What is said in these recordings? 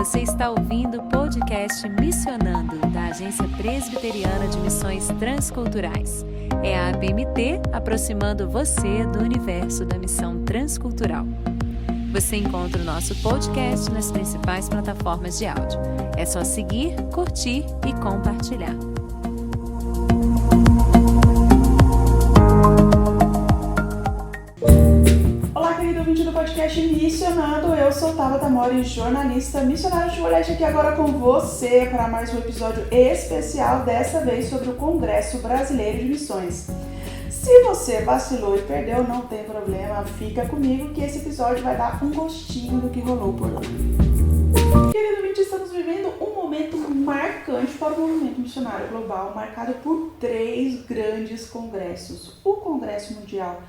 Você está ouvindo o podcast Missionando, da Agência Presbiteriana de Missões Transculturais. É a APMT aproximando você do universo da missão transcultural. Você encontra o nosso podcast nas principais plataformas de áudio. É só seguir, curtir e compartilhar. Olá, querido ouvinte do podcast Missionando. Eu sou Tabata Mori, jornalista, missionária de Colégio, aqui agora com você para mais um episódio especial, dessa vez sobre o Congresso Brasileiro de Missões. Se você vacilou e perdeu, não tem problema, fica comigo que esse episódio vai dar um gostinho do que rolou por lá. Querido ouvinte, estamos vivendo um momento marcante para o movimento missionário global, marcado por 3 grandes congressos. O Congresso Mundial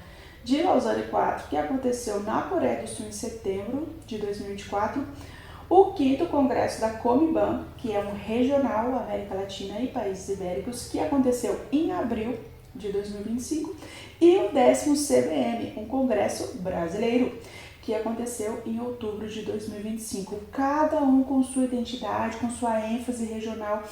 de Lausanne 4, que aconteceu na Coreia do Sul em setembro de 2024, o 5º Congresso da Comiban, que é um regional América Latina e países ibéricos, que aconteceu em abril de 2025, e o 10º CBM, um congresso brasileiro, que aconteceu em outubro de 2025, cada um com sua identidade, com sua ênfase regional,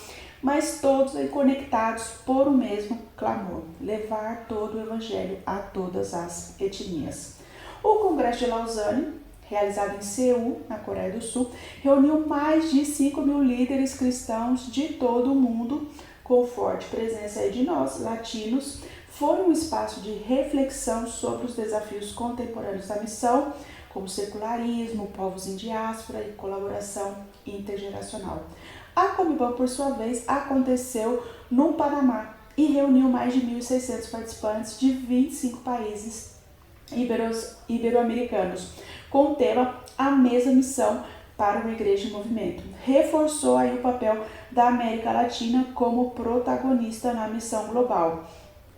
mas todos aí conectados por o mesmo clamor: levar todo o evangelho a todas as etnias. O Congresso de Lausanne, realizado em Seul, na Coreia do Sul, reuniu mais de 5.000 líderes cristãos de todo o mundo, com forte presença aí de nós, latinos. Foi um espaço de reflexão sobre os desafios contemporâneos da missão, como secularismo, povos em diáspora e colaboração intergeracional. A Comiban, por sua vez, aconteceu no Panamá e reuniu mais de 1.600 participantes de 25 países ibero-americanos, com o tema A Mesma Missão para uma Igreja em Movimento. Reforçou aí o papel da América Latina como protagonista na missão global.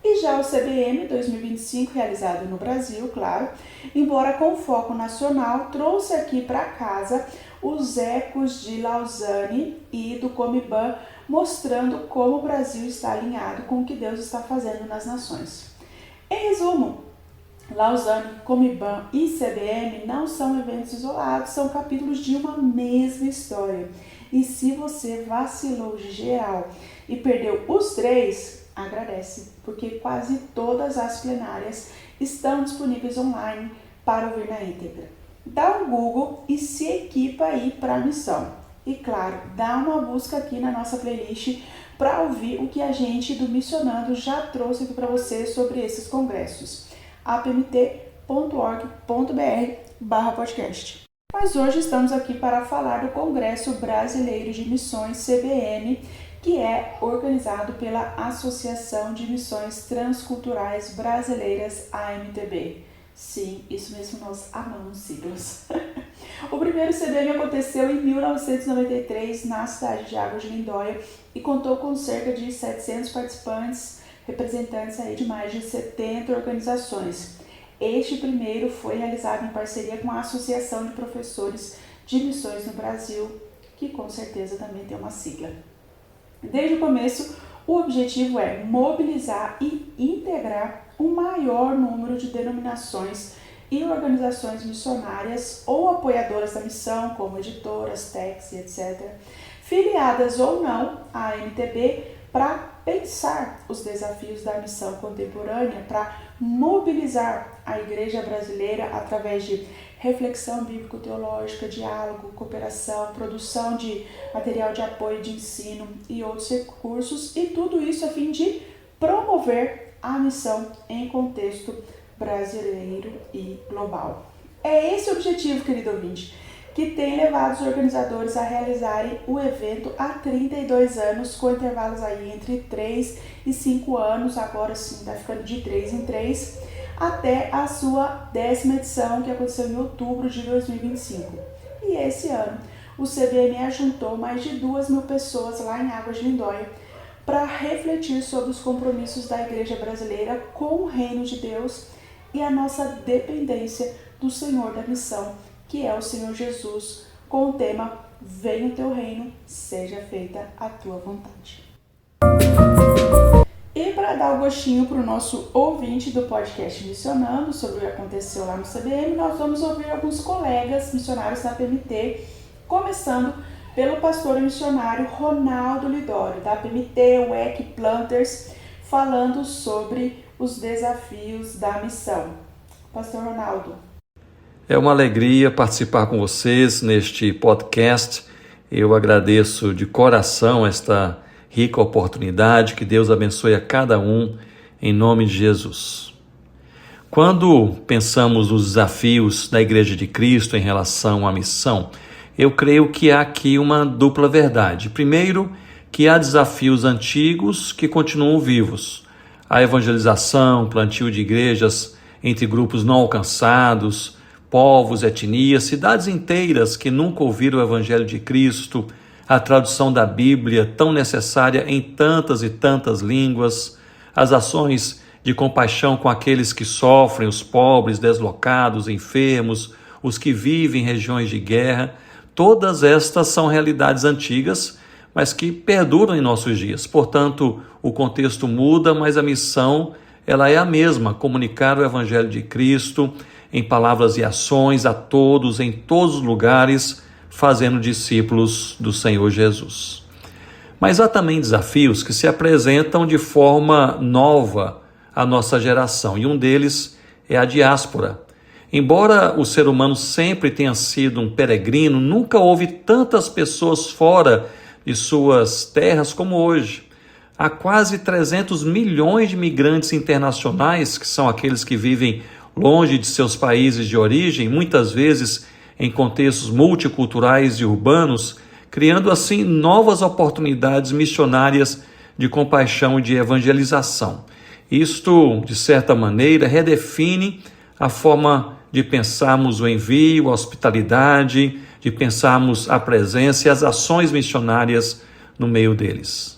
E já o CBM 2025, realizado no Brasil, claro, embora com foco nacional, trouxe aqui para casa os ecos de Lausanne e do Comiban, mostrando como o Brasil está alinhado com o que Deus está fazendo nas nações. Em resumo, Lausanne, Comiban e CBM não são eventos isolados, são capítulos de uma mesma história. E se você vacilou geral e perdeu os 3, agradece, porque quase todas as plenárias estão disponíveis online para ouvir na íntegra. Dá um Google e se equipa aí para a missão. E claro, dá uma busca aqui na nossa playlist para ouvir o que a gente do Missionando já trouxe aqui para você sobre esses congressos. apmt.org.br/podcast. Mas hoje estamos aqui para falar do Congresso Brasileiro de Missões, CBM, que é organizado pela Associação de Missões Transculturais Brasileiras, AMTB. Sim, isso mesmo, nós amamos siglas. O primeiro CBM aconteceu em 1993 na cidade de Águas de Lindóia e contou com cerca de 700 participantes, representantes aí de mais de 70 organizações. Este primeiro foi realizado em parceria com a Associação de Professores de Missões no Brasil, que com certeza também tem uma sigla. Desde o começo, o objetivo é mobilizar e integrar um maior número de denominações e organizações missionárias ou apoiadoras da missão, como editoras, techs, etc., filiadas ou não à AMTB, para pensar os desafios da missão contemporânea, para mobilizar a igreja brasileira através de reflexão bíblico-teológica, diálogo, cooperação, produção de material de apoio de ensino e outros recursos, e tudo isso a fim de promover a missão em contexto brasileiro e global. É esse o objetivo, querido ouvinte, que tem levado os organizadores a realizarem o evento há 32 anos, com intervalos aí entre 3 e 5 anos, agora sim está ficando de 3 em 3, até a sua 10ª edição, que aconteceu em outubro de 2025. E esse ano, o CBM ajuntou mais de 2.000 pessoas lá em Águas de Lindóia para refletir sobre os compromissos da igreja brasileira com o reino de Deus e a nossa dependência do Senhor da missão, que é o Senhor Jesus, com o tema Venha o teu reino, seja feita a tua vontade. E para dar o gostinho para o nosso ouvinte do podcast Missionando sobre o que aconteceu lá no CBM, nós vamos ouvir alguns colegas missionários da PMT, começando pelo pastor e missionário Ronaldo Lidório, da PMT WEC Planters, falando sobre os desafios da missão. Pastor Ronaldo. É uma alegria participar com vocês neste podcast. Eu agradeço de coração esta rica oportunidade. Que Deus abençoe a cada um, em nome de Jesus. Quando pensamos nos desafios da Igreja de Cristo em relação à missão, eu creio que há aqui uma dupla verdade. Primeiro, que há desafios antigos que continuam vivos. A evangelização, plantio de igrejas entre grupos não alcançados, povos, etnias, cidades inteiras que nunca ouviram o Evangelho de Cristo, a tradução da Bíblia tão necessária em tantas e tantas línguas, as ações de compaixão com aqueles que sofrem, os pobres, deslocados, enfermos, os que vivem em regiões de guerra. Todas estas são realidades antigas, mas que perduram em nossos dias. Portanto, o contexto muda, mas a missão ela é a mesma: comunicar o Evangelho de Cristo em palavras e ações a todos, em todos os lugares, fazendo discípulos do Senhor Jesus. Mas há também desafios que se apresentam de forma nova à nossa geração, e um deles é a diáspora. Embora o ser humano sempre tenha sido um peregrino, nunca houve tantas pessoas fora de suas terras como hoje. Há quase 300 milhões de migrantes internacionais, que são aqueles que vivem longe de seus países de origem, muitas vezes em contextos multiculturais e urbanos, criando assim novas oportunidades missionárias de compaixão e de evangelização. Isto, de certa maneira, redefine a forma de pensarmos o envio, a hospitalidade, de pensarmos a presença e as ações missionárias no meio deles.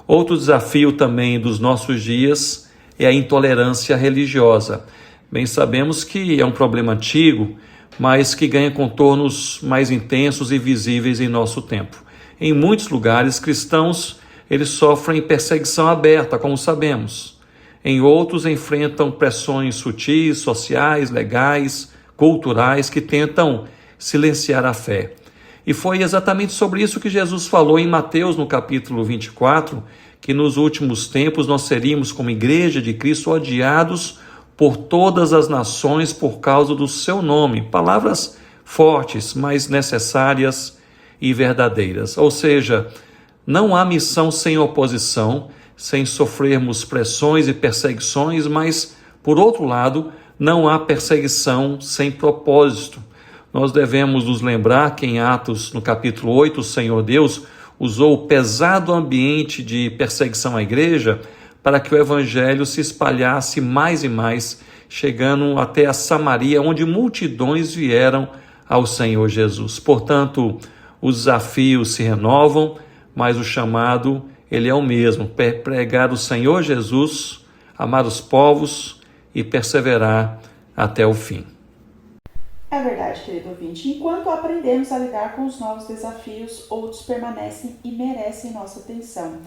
Outro desafio também dos nossos dias é a intolerância religiosa. Bem sabemos que é um problema antigo, mas que ganha contornos mais intensos e visíveis em nosso tempo. Em muitos lugares, cristãos eles sofrem perseguição aberta, como sabemos. Em outros, enfrentam pressões sutis, sociais, legais, culturais, que tentam silenciar a fé. E foi exatamente sobre isso que Jesus falou em Mateus, no capítulo 24, que nos últimos tempos nós seríamos, como Igreja de Cristo, odiados por todas as nações por causa do seu nome. Palavras fortes, mas necessárias e verdadeiras. Ou seja, não há missão sem oposição, sem sofrermos pressões e perseguições, mas, por outro lado, não há perseguição sem propósito. Nós devemos nos lembrar que em Atos, no capítulo 8, o Senhor Deus usou o pesado ambiente de perseguição à igreja para que o evangelho se espalhasse mais e mais, chegando até a Samaria, onde multidões vieram ao Senhor Jesus. Portanto, os desafios se renovam, mas o chamado, ele é o mesmo: pregar o Senhor Jesus, amar os povos e perseverar até o fim. É verdade, querido ouvinte. Enquanto aprendemos a lidar com os novos desafios, outros permanecem e merecem nossa atenção.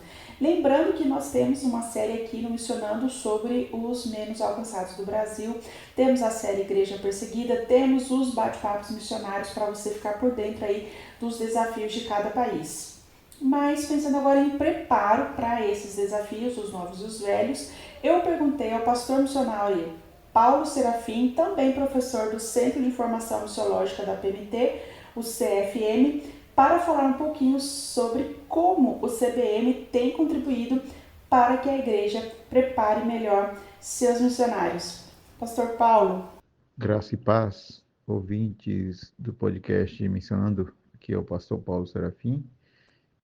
Lembrando que nós temos uma série aqui no Missionando sobre os menos alcançados do Brasil. Temos a série Igreja Perseguida, temos os bate-papos missionários para você ficar por dentro aí dos desafios de cada país. Mas pensando agora em preparo para esses desafios, os novos e os velhos, eu perguntei ao pastor missionário Paulo Serafim, também professor do Centro de Formação Missiológica da PMT, o CFM, para falar um pouquinho sobre como o CBM tem contribuído para que a igreja prepare melhor seus missionários. Pastor Paulo. Graça e paz, ouvintes do podcast Missionando, aqui é o pastor Paulo Serafim,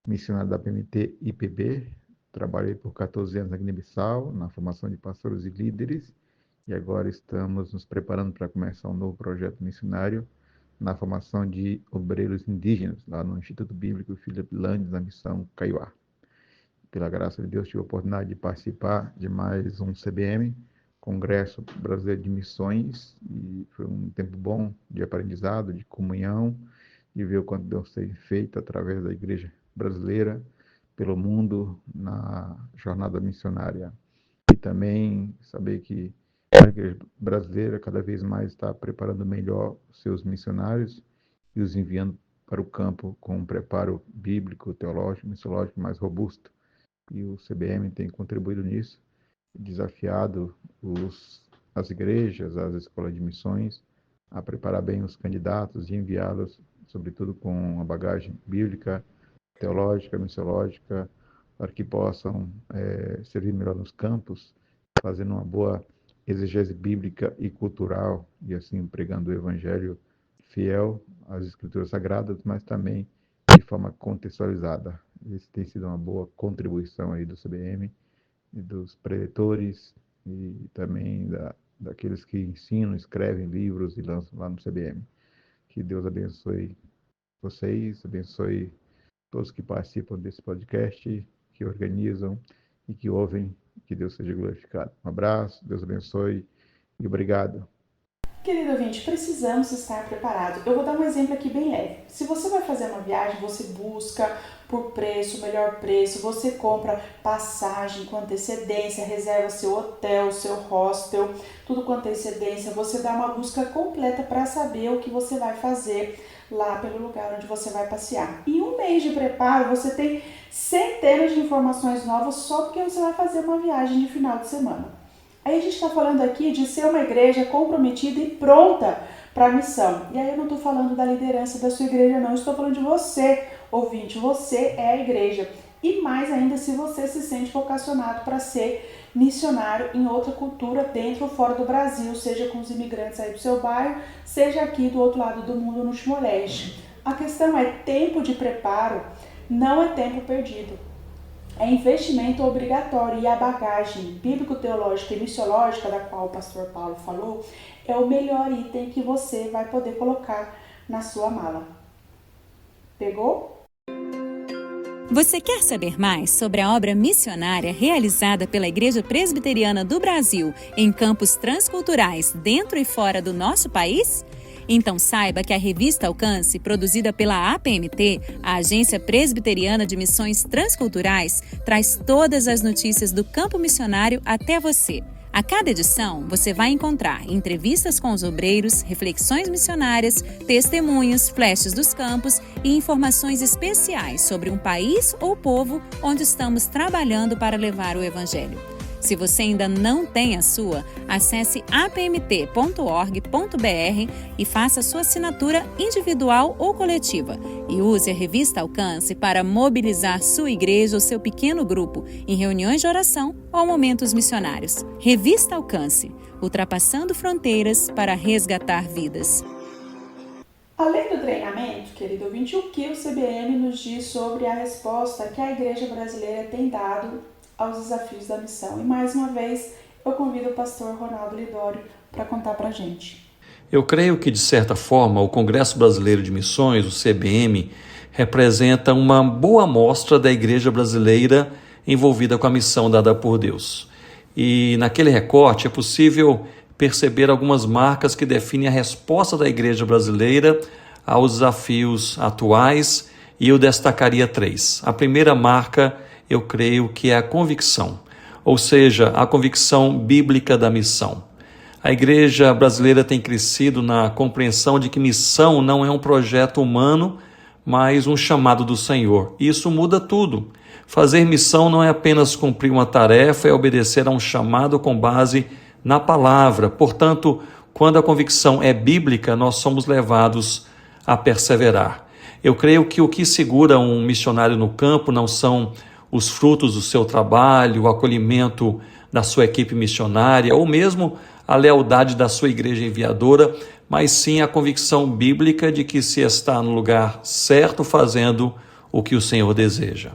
missionário da PMT IPB. Trabalhei por 14 anos na Guiné-Bissau, na formação de pastores e líderes, e agora estamos nos preparando para começar um novo projeto missionário na formação de obreiros indígenas, lá no Instituto Bíblico Philip Landes, na missão Kaiowá. Pela graça de Deus, tive a oportunidade de participar de mais um CBM, Congresso Brasileiro de Missões, e foi um tempo bom de aprendizado, de comunhão, de ver o quanto Deus tem feito através da igreja brasileira, pelo mundo, na jornada missionária. E também saber que a igreja brasileira cada vez mais está preparando melhor seus missionários e os enviando para o campo com um preparo bíblico, teológico, missiológico mais robusto. E o CBM tem contribuído nisso, desafiado as igrejas, as escolas de missões, a preparar bem os candidatos e enviá-los, sobretudo com uma bagagem bíblica, teológica, missiológica, para que possam servir melhor nos campos, fazendo uma boa exegese bíblica e cultural, e assim pregando o evangelho fiel às escrituras sagradas, mas também de forma contextualizada. Isso tem sido uma boa contribuição aí do CBM, e dos preletores, e também daqueles que ensinam, escrevem livros e lançam lá no CBM. Que Deus abençoe vocês, abençoe todos que participam desse podcast, que organizam e que ouvem, que Deus seja glorificado. Um abraço, Deus abençoe e obrigado. Querido ouvinte, precisamos estar preparados. Eu vou dar um exemplo aqui bem leve. Se você vai fazer uma viagem, você busca por preço, melhor preço, você compra passagem com antecedência, reserva seu hotel, seu hostel, tudo com antecedência, você dá uma busca completa para saber o que você vai fazer lá pelo lugar onde você vai passear. Em um mês de preparo, você tem centenas de informações novas só porque você vai fazer uma viagem de final de semana. Aí a gente está falando aqui de ser uma igreja comprometida e pronta para a missão. E aí eu não estou falando da liderança da sua igreja, não. Eu estou falando de você, ouvinte. Você é a igreja. E mais ainda se você se sente vocacionado para ser missionário em outra cultura, dentro ou fora do Brasil, seja com os imigrantes aí do seu bairro, seja aqui do outro lado do mundo, no Timor-Leste. A questão é tempo de preparo, não é tempo perdido. É investimento obrigatório, e a bagagem bíblico-teológica e missiológica, da qual o pastor Paulo falou, é o melhor item que você vai poder colocar na sua mala. Pegou? Você quer saber mais sobre a obra missionária realizada pela Igreja Presbiteriana do Brasil em campos transculturais dentro e fora do nosso país? Então saiba que a revista Alcance, produzida pela APMT, a Agência Presbiteriana de Missões Transculturais, traz todas as notícias do campo missionário até você. A cada edição, você vai encontrar entrevistas com os obreiros, reflexões missionárias, testemunhos, flashes dos campos e informações especiais sobre um país ou povo onde estamos trabalhando para levar o Evangelho. Se você ainda não tem a sua, acesse apmt.org.br e faça sua assinatura individual ou coletiva. E use a revista Alcance para mobilizar sua igreja ou seu pequeno grupo em reuniões de oração ou momentos missionários. Revista Alcance, ultrapassando fronteiras para resgatar vidas. Além do treinamento, querido ouvinte, o que o CBM nos diz sobre a resposta que a igreja brasileira tem dado aos desafios da missão? E mais uma vez, eu convido o pastor Ronaldo Lidório para contar para a gente. Eu creio que, de certa forma, o Congresso Brasileiro de Missões, o CBM, representa uma boa amostra da igreja brasileira envolvida com a missão dada por Deus. E naquele recorte é possível perceber algumas marcas que definem a resposta da igreja brasileira aos desafios atuais, e eu destacaria 3. A primeira marca, eu creio que é a convicção, ou seja, a convicção bíblica da missão. A igreja brasileira tem crescido na compreensão de que missão não é um projeto humano, mas um chamado do Senhor. E isso muda tudo. Fazer missão não é apenas cumprir uma tarefa, é obedecer a um chamado com base na palavra. Portanto, quando a convicção é bíblica, nós somos levados a perseverar. Eu creio que o que segura um missionário no campo não são os frutos do seu trabalho, o acolhimento da sua equipe missionária ou mesmo a lealdade da sua igreja enviadora, mas sim a convicção bíblica de que se está no lugar certo fazendo o que o Senhor deseja.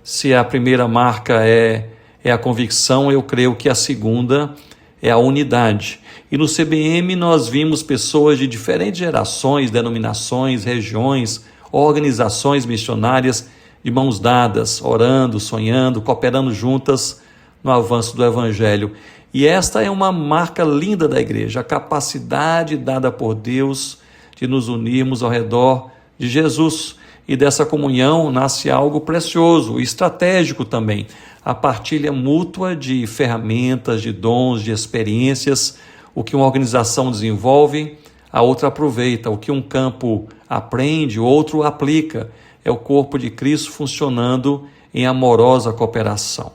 Se a primeira marca é a convicção, eu creio que a segunda é a unidade. E no CBM nós vimos pessoas de diferentes gerações, denominações, regiões, organizações missionárias de mãos dadas, orando, sonhando, cooperando juntas no avanço do Evangelho. E esta é uma marca linda da igreja, a capacidade dada por Deus de nos unirmos ao redor de Jesus. E dessa comunhão nasce algo precioso e estratégico também, a partilha mútua de ferramentas, de dons, de experiências. O que uma organização desenvolve, a outra aproveita. O que um campo aprende, o outro aplica. É o corpo de Cristo funcionando em amorosa cooperação.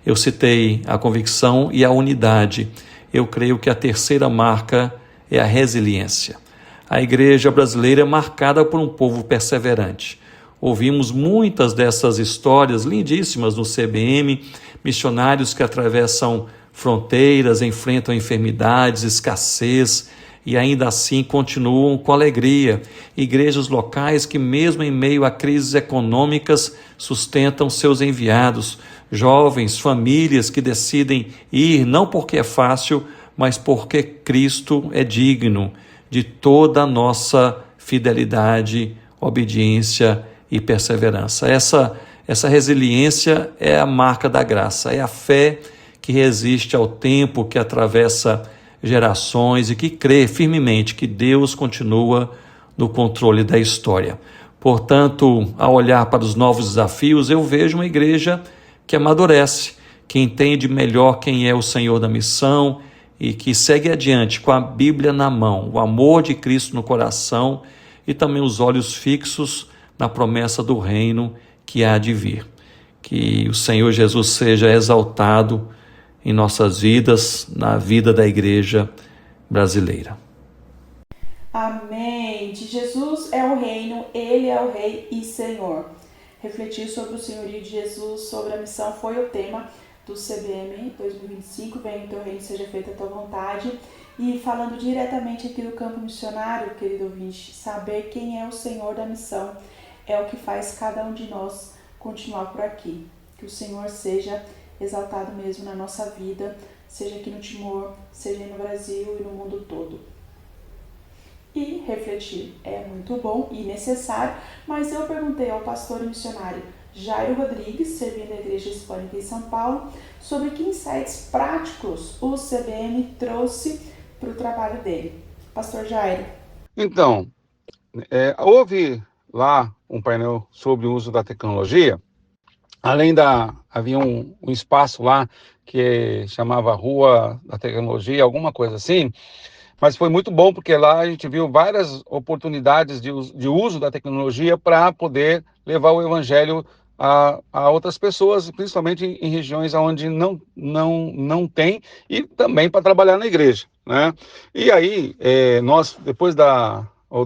Eu citei a convicção e a unidade. Eu creio que a terceira marca é a resiliência. A igreja brasileira é marcada por um povo perseverante. Ouvimos muitas dessas histórias lindíssimas no CBM, missionários que atravessam fronteiras, enfrentam enfermidades, escassez e ainda assim continuam com alegria. Igrejas locais que mesmo em meio a crises econômicas sustentam seus enviados. Jovens, famílias que decidem ir não porque é fácil, mas porque Cristo é digno de toda a nossa fidelidade, obediência e perseverança. Essa resiliência é a marca da graça, é a fé que resiste ao tempo, que atravessa gerações e que crê firmemente que Deus continua no controle da história. Portanto, ao olhar para os novos desafios, eu vejo uma igreja que amadurece, que entende melhor quem é o Senhor da missão e que segue adiante com a Bíblia na mão, o amor de Cristo no coração e também os olhos fixos na promessa do reino que há de vir. Que o Senhor Jesus seja exaltado em nossas vidas, na vida da igreja brasileira. Amém. De Jesus é o reino, Ele é o Rei e Senhor. Refletir sobre o senhorio de Jesus, sobre a missão, foi o tema do CBM 2025, Venha o teu reino, seja feita a tua vontade. E falando diretamente aqui do campo missionário, querido ouvinte, saber quem é o Senhor da missão é o que faz cada um de nós continuar por aqui. Que o Senhor seja exaltado mesmo na nossa vida, seja aqui no Timor, seja no Brasil e no mundo todo. E refletir é muito bom e necessário, mas eu perguntei ao pastor e missionário Jairo Rodrigues, servindo a Igreja Hispânica em São Paulo, sobre que insights práticos o CBM trouxe para o trabalho dele. Pastor Jairo. Então, houve lá um painel sobre o uso da tecnologia. Havia um espaço lá que chamava Rua da Tecnologia, alguma coisa assim, mas foi muito bom porque lá a gente viu várias oportunidades de uso da tecnologia para poder levar o evangelho a outras pessoas, principalmente em regiões onde não tem, e também para trabalhar na igreja, né? E aí, nós,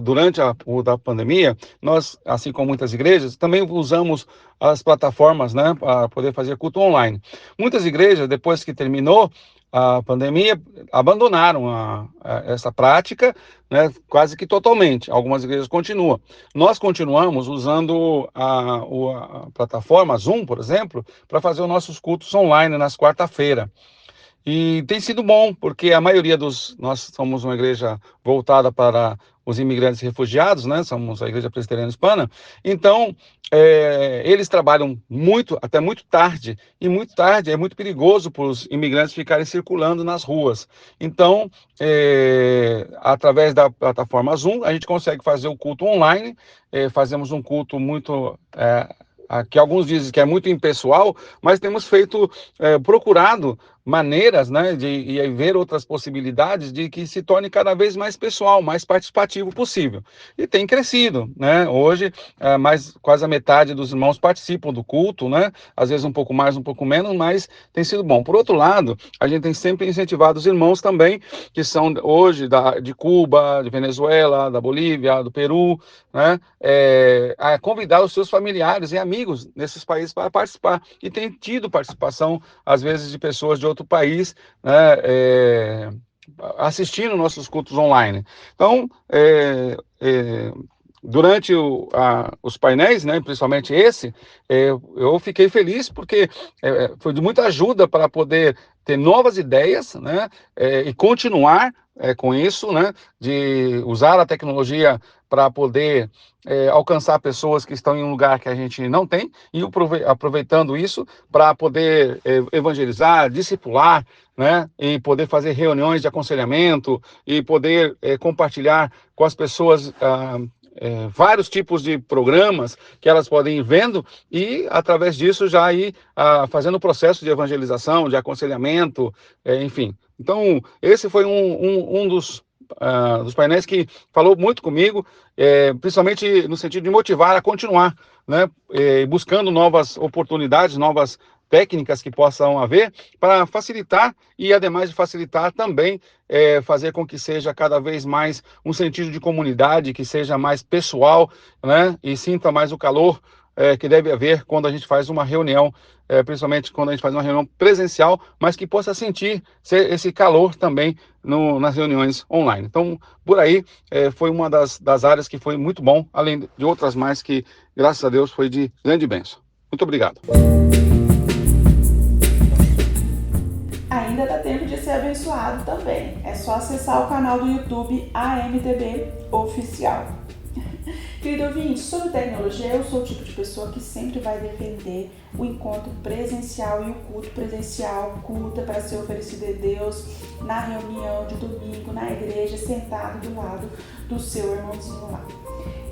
durante a pandemia, nós, assim como muitas igrejas, também usamos as plataformas, né, para poder fazer culto online. Muitas igrejas, depois que terminou a pandemia, abandonaram essa prática, né, quase que totalmente. Algumas igrejas continuam. Nós continuamos usando a plataforma Zoom, por exemplo, para fazer os nossos cultos online nas quarta-feiras. E tem sido bom, porque a maioria nós somos uma igreja voltada para os imigrantes e refugiados, né? Somos a Igreja Presbiteriana Hispana. Então, eles trabalham até muito tarde, e muito tarde é muito perigoso para os imigrantes ficarem circulando nas ruas. Então, através da plataforma Zoom, a gente consegue fazer o culto online, fazemos um culto muito... que alguns dizem que é muito impessoal, mas temos procurado maneiras, né, de ver outras possibilidades de que se torne cada vez mais pessoal, mais participativo possível. E tem crescido, né? Hoje, quase a metade dos irmãos participam do culto, né? Às vezes um pouco mais, um pouco menos, mas tem sido bom. Por outro lado, a gente tem sempre incentivado os irmãos também, que são hoje de Cuba, de Venezuela, da Bolívia, do Peru, né? A convidar os seus familiares e amigos nesses países para participar. E tem tido participação, às vezes, de pessoas de outro país, né, assistindo nossos cultos online. Então, durante os painéis, né, principalmente esse, eu fiquei feliz porque foi de muita ajuda para poder ter novas ideias, né, e continuar com isso, né, de usar a tecnologia para poder alcançar pessoas que estão em um lugar que a gente não tem, e aproveitando isso para poder evangelizar, discipular, né, e poder fazer reuniões de aconselhamento e poder compartilhar com as pessoas vários tipos de programas que elas podem ir vendo e, através disso, já ir fazendo o processo de evangelização, de aconselhamento, enfim. Então, esse foi um dos dos painéis que falou muito comigo, principalmente no sentido de motivar a continuar, né, buscando novas oportunidades, novas técnicas que possam haver para facilitar e, ademais de facilitar, também fazer com que seja cada vez mais um sentido de comunidade, que seja mais pessoal, né, e sinta mais o calor que deve haver quando a gente faz uma reunião, principalmente quando a gente faz uma reunião presencial, mas que possa sentir esse calor também nas reuniões online. Então, por aí, foi uma das áreas que foi muito bom, além de outras mais que, graças a Deus, foi de grande bênção. Muito obrigado. Ainda dá tempo de ser abençoado também. É só acessar o canal do YouTube AMTB Oficial. Querido ouvinte, sobre tecnologia, eu sou o tipo de pessoa que sempre vai defender o encontro presencial e o culto presencial, culto para ser oferecido a Deus na reunião de domingo, na igreja, sentado do lado do seu irmãozinho lá.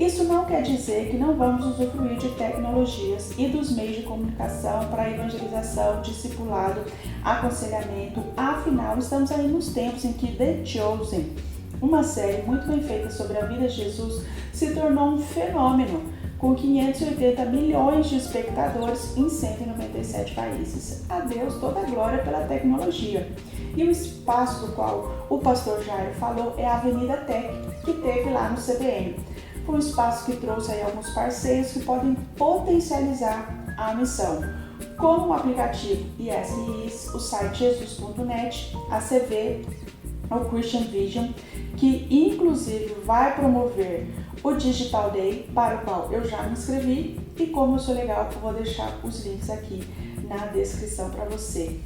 Isso não quer dizer que não vamos usufruir de tecnologias e dos meios de comunicação para evangelização, discipulado, aconselhamento. Afinal, estamos aí nos tempos em que The Chosen, uma série muito bem feita sobre a vida de Jesus, se tornou um fenômeno, com 580 milhões de espectadores em 197 países. A Deus toda a glória pela tecnologia. E o espaço do qual o pastor Jairo falou é a Avenida Tech, que teve lá no CBN. Foi um espaço que trouxe aí alguns parceiros que podem potencializar a missão, como o aplicativo ISIS, o site jesus.net, a CV, o Christian Vision, que inclusive vai promover o Digital Day, para o qual eu já me inscrevi, e como eu sou legal, eu vou deixar os links aqui na descrição para você.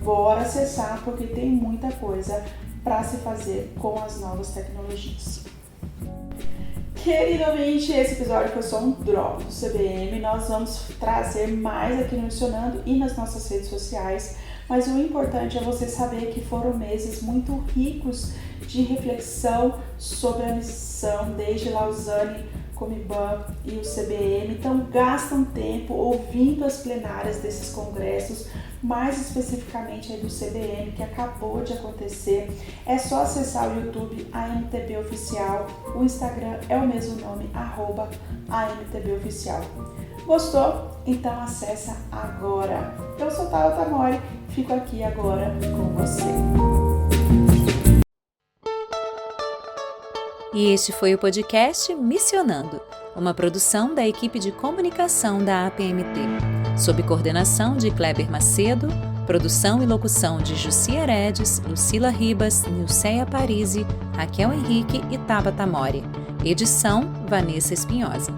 Bora acessar, porque tem muita coisa para se fazer com as novas tecnologias. Queridamente, esse episódio foi só um drop do CBM. Nós vamos trazer mais aqui no Missionando e nas nossas redes sociais, mas o importante é você saber que foram meses muito ricos de reflexão sobre a missão, desde Lausanne, Comiban e o CBM. Então, gastam tempo ouvindo as plenárias desses congressos, mais especificamente aí do CBM, que acabou de acontecer. É só acessar o YouTube AMTB Oficial, o Instagram é o mesmo nome, @AMTB Oficial. Gostou? Então acessa agora. Eu sou Tala Tamori, fico aqui agora com você. E este foi o podcast Missionando, uma produção da equipe de comunicação da APMT, sob coordenação de Kleber Macedo, produção e locução de Jussi Heredes, Lucila Ribas, Nilceia Parisi, Raquel Henrique e Tabata Mori. Edição, Vanessa Espinhosa.